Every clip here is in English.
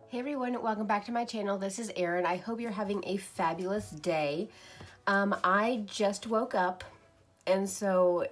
Hey everyone, welcome back to my channel. This is Erin. I hope you're having a fabulous day. I just woke up, and so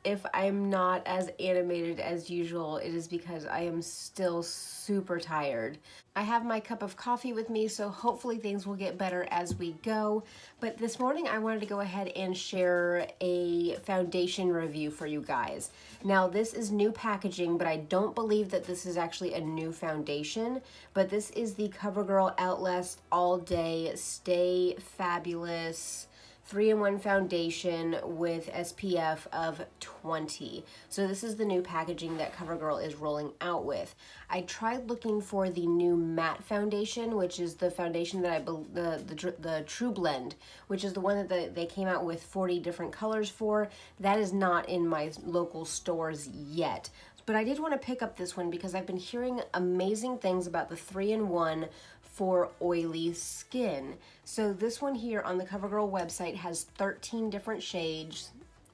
if I'm not as animated as usual, it is because I am still super tired. I have my cup of coffee with me, so hopefully things will get better as we go. But this morning I wanted to go ahead and share a foundation review for you guys. Now this is new packaging, but I don't believe that this is actually a new foundation, but this is the CoverGirl Outlast All Day Stay Fabulous 3-in-1 foundation with SPF of 20. So this is the new packaging that CoverGirl is rolling out with. I tried looking for the new matte foundation, which is the foundation that the True Blend, which is the one that they came out with 40 different colors for. That is not in my local stores yet. But I did want to pick up this one because I've been hearing amazing things about the 3-in-1 for oily skin. So this one here on the CoverGirl website has 13 different shades,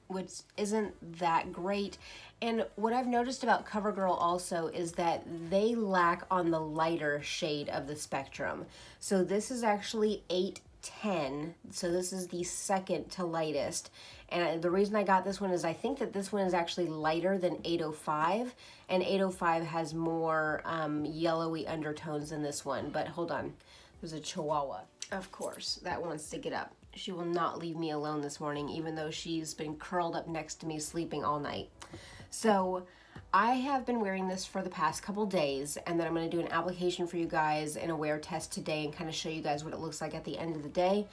which isn't that great. And what I've noticed about CoverGirl also is that they lack on the lighter shade of the spectrum. So this is actually 810, so this is the second to lightest. And the reason I got this one is I think that this one is actually lighter than 805, and 805 has more yellowy undertones than this one. But hold on, there's a chihuahua, of course, that wants to get up. She will not leave me alone this morning, even though she's been curled up next to me sleeping all night. So I have been wearing this for the past couple days, and then I'm going to do an application for you guys and a wear test today and kind of show you guys what it looks like at the end of the day.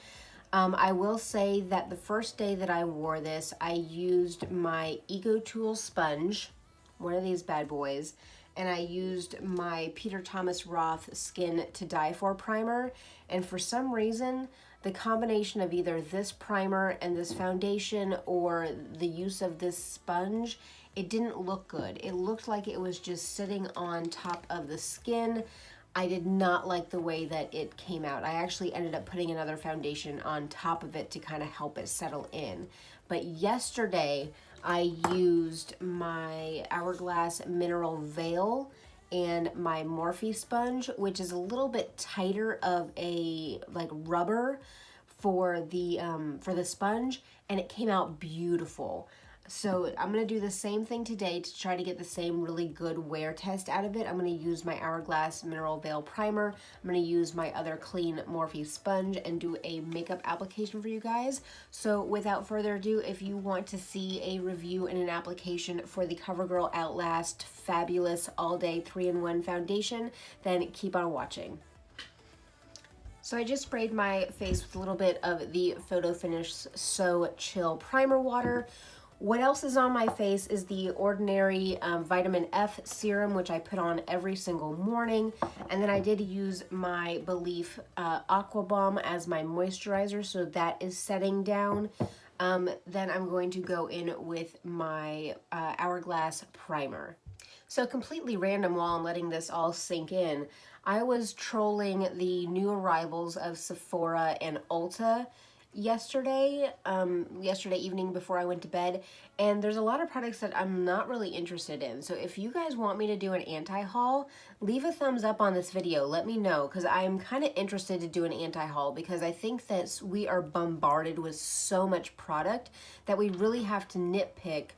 I will say that the first day that I wore this, I used my Eco Tool sponge, one of these bad boys, and I used my Peter Thomas Roth Skin to Die For primer. And for some reason, the combination of either this primer and this foundation or the use of this sponge, it didn't look good. It looked like it was just sitting on top of the skin. I did not like the way that it came out. I actually ended up putting another foundation on top of it to kind of help it settle in. But yesterday, I used my Hourglass Mineral Veil and my Morphe sponge, which is a little bit tighter of a like rubber for the sponge, and it came out beautiful. So I'm going to do the same thing today to try to get the same really good wear test out of it. I'm going to use my Hourglass Mineral Veil Primer. I'm going to use my other clean Morphe sponge and do a makeup application for you guys. So without further ado, if you want to see a review and an application for the CoverGirl Outlast Fabulous All Day 3-in-1 Foundation, then keep on watching. So I just sprayed my face with a little bit of the Photo Finish So Chill Primer Water. What else is on my face is the Ordinary Vitamin F Serum, which I put on every single morning. And then I did use my Belif Aqua Bomb as my moisturizer, so that is setting down. Then I'm going to go in with my Hourglass Primer. So completely random while I'm letting this all sink in, I was trolling the new arrivals of Sephora and Ulta yesterday evening before I went to bed, and there's a lot of products that I'm not really interested in. So if you guys want me to do an anti-haul, leave a thumbs up on this video. Let me know, because I'm kind of interested to do an anti-haul, because I think that we are bombarded with so much product that we really have to nitpick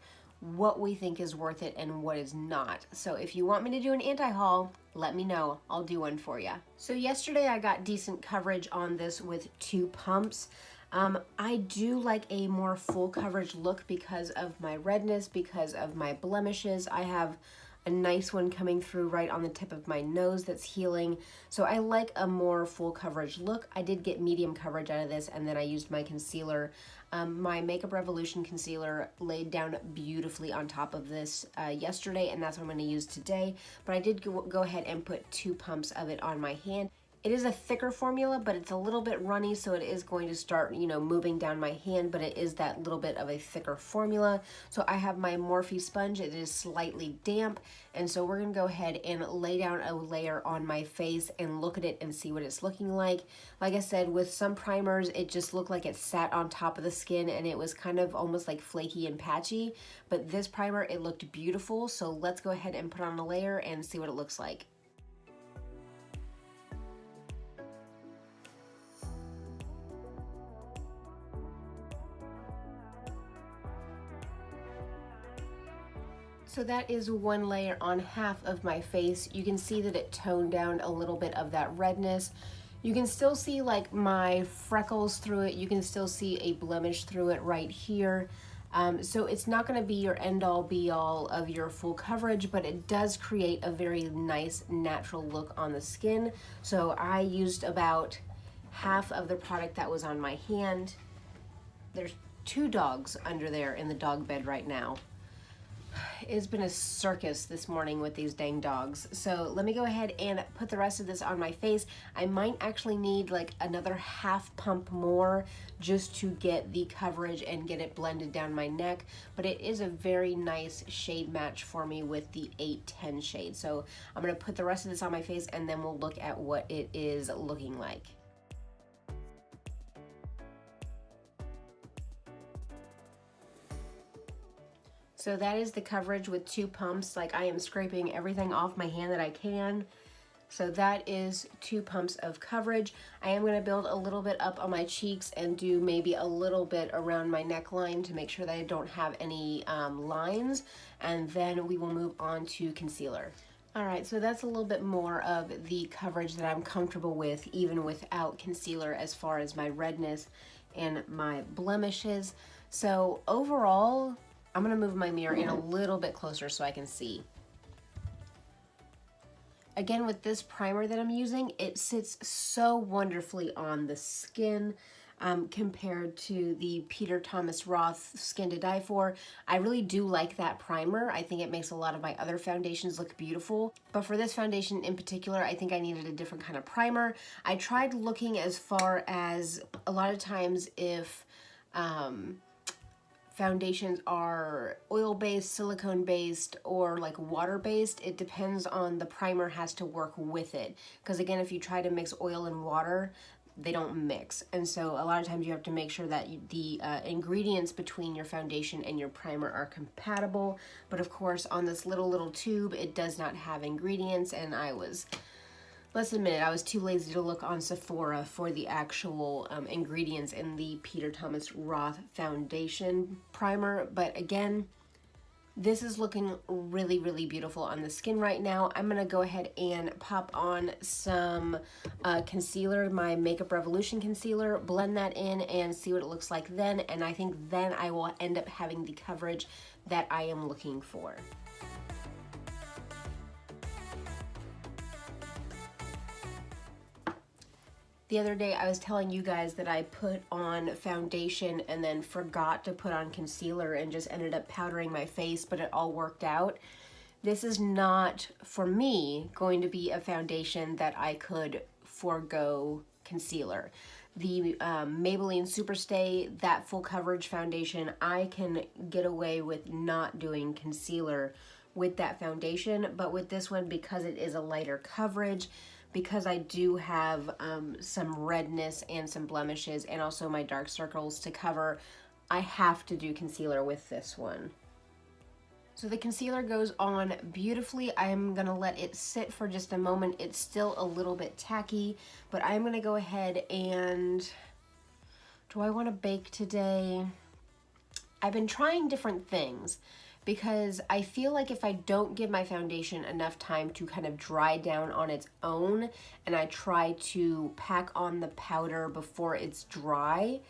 what we think is worth it and what is not. So if you want me to do an anti-haul, let me know. I'll do one for you. So yesterday I got decent coverage on this with 2 pumps. I do like a more full coverage look because of my redness, because of my blemishes. I have a nice one coming through right on the tip of my nose that's healing. So I like a more full coverage look. I did get medium coverage out of this, and then I used my concealer. My Makeup Revolution concealer laid down beautifully on top of this yesterday, and that's what I'm going to use today. But I did go ahead and put 2 pumps of it on my hand. It is a thicker formula, but it's a little bit runny, so it is going to start, moving down my hand, but it is that little bit of a thicker formula. So I have my Morphe sponge. It is slightly damp, and so we're going to go ahead and lay down a layer on my face and look at it and see what it's looking like. Like I said, with some primers, it just looked like it sat on top of the skin, and it was kind of almost like flaky and patchy, but this primer, it looked beautiful. So let's go ahead and put on a layer and see what it looks like. So that is one layer on half of my face. You can see that it toned down a little bit of that redness. You can still see like my freckles through it. You can still see a blemish through it right here. So it's not going to be your end all be all of your full coverage, but it does create a very nice natural look on the skin. So I used about half of the product that was on my hand. There's 2 dogs under there in the dog bed right now. It's been a circus this morning with these dang dogs. So let me go ahead and put the rest of this on my face. I might actually need like another half pump more just to get the coverage and get it blended down my neck. But it is a very nice shade match for me with the 810 shade. So I'm gonna put the rest of this on my face and then we'll look at what it is looking like. So that is the coverage with 2 pumps. Like I am scraping everything off my hand that I can. So that is 2 pumps of coverage. I am gonna build a little bit up on my cheeks and do maybe a little bit around my neckline to make sure that I don't have any lines. And then we will move on to concealer. All right, so that's a little bit more of the coverage that I'm comfortable with, even without concealer, as far as my redness and my blemishes. So overall, I'm gonna move my mirror in a little bit closer so I can see. Again, with this primer that I'm using, it sits so wonderfully on the skin compared to the Peter Thomas Roth Skin to Die For. I really do like that primer. I think it makes a lot of my other foundations look beautiful. But for this foundation in particular, I think I needed a different kind of primer. I tried looking as far as a lot of times if foundations are oil-based, silicone-based, or like water-based. It depends on the primer has to work with it. Because again, if you try to mix oil and water, they don't mix. And so a lot of times you have to make sure that the ingredients between your foundation and your primer are compatible. But of course, on this little tube, it does not have ingredients, and let's admit it, I was too lazy to look on Sephora for the actual ingredients in the Peter Thomas Roth foundation primer. But again, this is looking really, really beautiful on the skin right now. I'm gonna go ahead and pop on some concealer, my Makeup Revolution concealer, blend that in and see what it looks like then. And I think then I will end up having the coverage that I am looking for. The other day I was telling you guys that I put on foundation and then forgot to put on concealer and just ended up powdering my face, but it all worked out. This is not, for me, going to be a foundation that I could forego concealer. The Maybelline Superstay, that full coverage foundation, I can get away with not doing concealer with that foundation, but with this one, because it is a lighter coverage, because I do have some redness and some blemishes and also my dark circles to cover, I have to do concealer with this one. So the concealer goes on beautifully. I am gonna let it sit for just a moment. It's still a little bit tacky, but I'm gonna go ahead and, do I wanna bake today? I've been trying different things, because I feel like if I don't give my foundation enough time to kind of dry down on its own, and I try to pack on the powder before it's dry,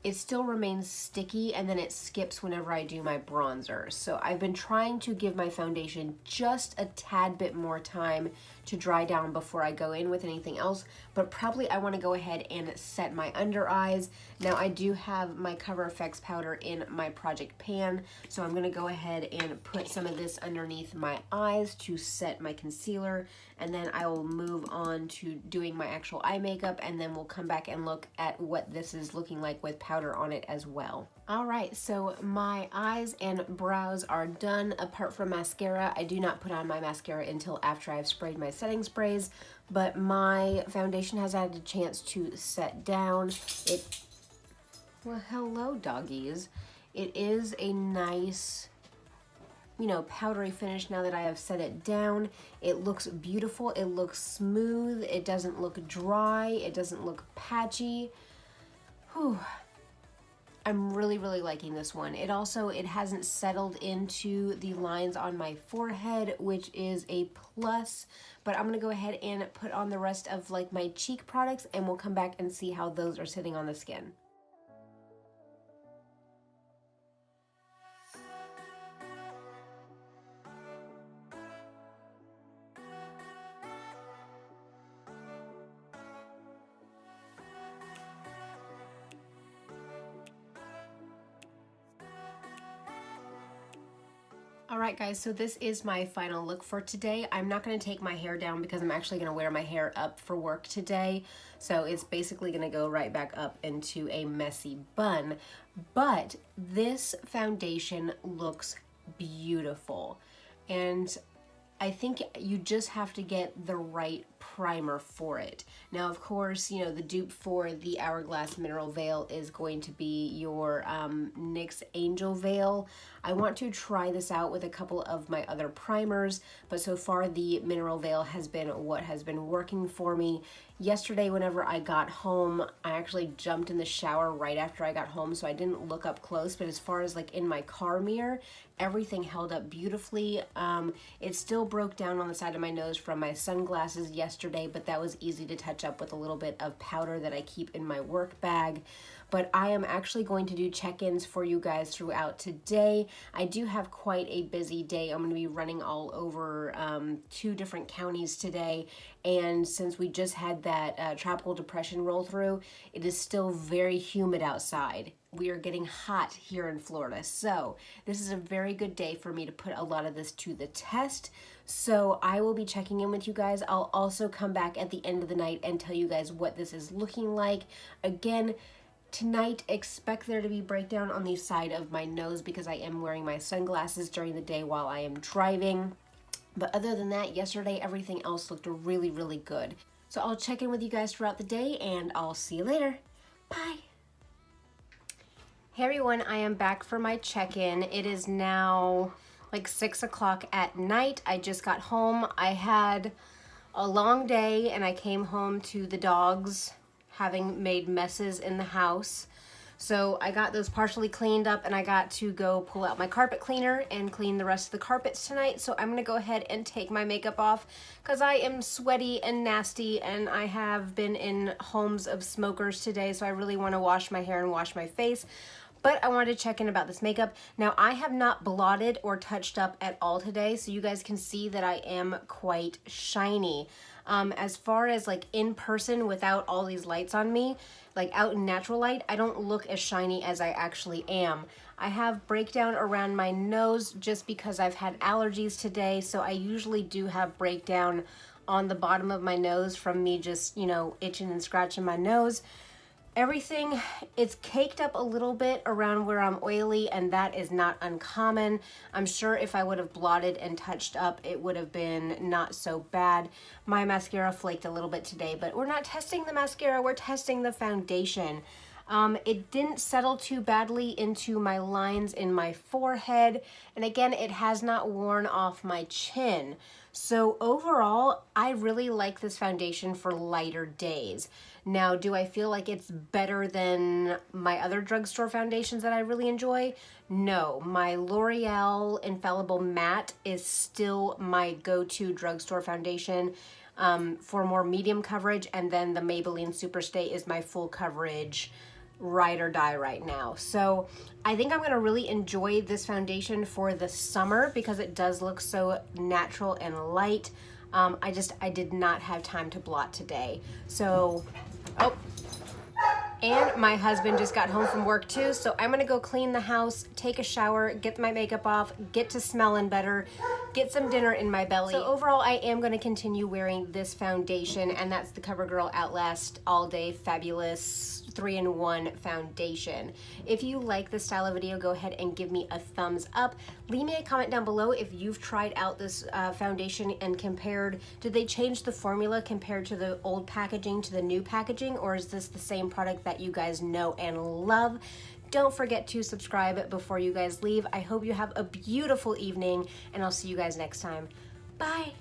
it still remains sticky and then it skips whenever I do my bronzer. So I've been trying to give my foundation just a tad bit more time to dry down before I go in with anything else, but probably I want to go ahead and set my under eyes. Now I do have my Cover FX powder in my project pan, so I'm going to go ahead and put some of this underneath my eyes to set my concealer, and then I will move on to doing my actual eye makeup, and then we'll come back and look at what this is looking like with powder on it as well. Alright, so my eyes and brows are done. Apart from mascara, I do not put on my mascara until after I've sprayed my setting sprays, but my foundation has had a chance to set down. Well, hello doggies. It is a nice, you know, powdery finish now that I have set it down. It looks beautiful, it looks smooth, it doesn't look dry, it doesn't look patchy. Whew. I'm really, really liking this one. It hasn't settled into the lines on my forehead, which is a plus, but I'm gonna go ahead and put on the rest of like my cheek products and we'll come back and see how those are sitting on the skin. Alright guys, so this is my final look for today. I'm not going to take my hair down because I'm actually going to wear my hair up for work today. So it's basically going to go right back up into a messy bun. But this foundation looks beautiful. And I think you just have to get the right primer for it. Now, of course, you know, the dupe for the Hourglass Mineral Veil is going to be your NYX Angel Veil. I want to try this out with a couple of my other primers, but so far the Mineral Veil has been what has been working for me. Yesterday, whenever I got home, I actually jumped in the shower right after I got home, so I didn't look up close, but as far as like in my car mirror, everything held up beautifully. It still broke down on the side of my nose from my sunglasses yesterday, but that was easy to touch up with a little bit of powder that I keep in my work bag. But I am actually going to do check-ins for you guys throughout today. I do have quite a busy day. I'm going to be running all over 2 different counties today, and since we just had that tropical depression roll through, it is still very humid outside. We are getting hot here in Florida, so this is a very good day for me to put a lot of this to the test. So I will be checking in with you guys. I'll also come back at the end of the night and tell you guys what this is looking like. Again, tonight, expect there to be breakdown on the side of my nose because I am wearing my sunglasses during the day while I am driving. But other than that, yesterday, everything else looked really, really good. So I'll check in with you guys throughout the day and I'll see you later. Bye. Hey everyone, I am back for my check-in. It is now like 6 o'clock at night. I just got home. I had a long day and I came home to the dogs having made messes in the house. So I got those partially cleaned up and I got to go pull out my carpet cleaner and clean the rest of the carpets tonight. So I'm gonna go ahead and take my makeup off because I am sweaty and nasty and I have been in homes of smokers today, so I really want to wash my hair and wash my face. But I wanted to check in about this makeup. Now, I have not blotted or touched up at all today, so you guys can see that I am quite shiny. As far as like in person without all these lights on me, like out in natural light, I don't look as shiny as I actually am. I have breakdown around my nose just because I've had allergies today, so I usually do have breakdown on the bottom of my nose from me just, you know, itching and scratching my nose. Everything, it's caked up a little bit around where I'm oily, and that is not uncommon. I'm sure if I would have blotted and touched up, it would have been not so bad. My mascara flaked a little bit today, but we're not testing the mascara, we're testing the foundation. It didn't settle too badly into my lines in my forehead, and again, it has not worn off my chin. So overall, I really like this foundation for lighter days. Now, do I feel like it's better than my other drugstore foundations that I really enjoy? No, my L'Oreal Infallible Matte is still my go-to drugstore foundation for more medium coverage, and then the Maybelline Superstay is my full coverage ride or die right now. So I think I'm gonna really enjoy this foundation for the summer because it does look so natural and light. I did not have time to blot today. So, and my husband just got home from work too, so I'm gonna go clean the house, take a shower, get my makeup off, get to smelling better, get some dinner in my belly. So overall, I am gonna continue wearing this foundation, and that's the CoverGirl Outlast All Day Fabulous 3-in-1 foundation. If you like this style of video, go ahead and give me a thumbs up. Leave me a comment down below if you've tried out this foundation and compared. Did they change the formula compared to the old packaging to the new packaging, or is this the same product that you guys know and love? Don't forget to subscribe before you guys leave. I hope you have a beautiful evening, and I'll see you guys next time. Bye.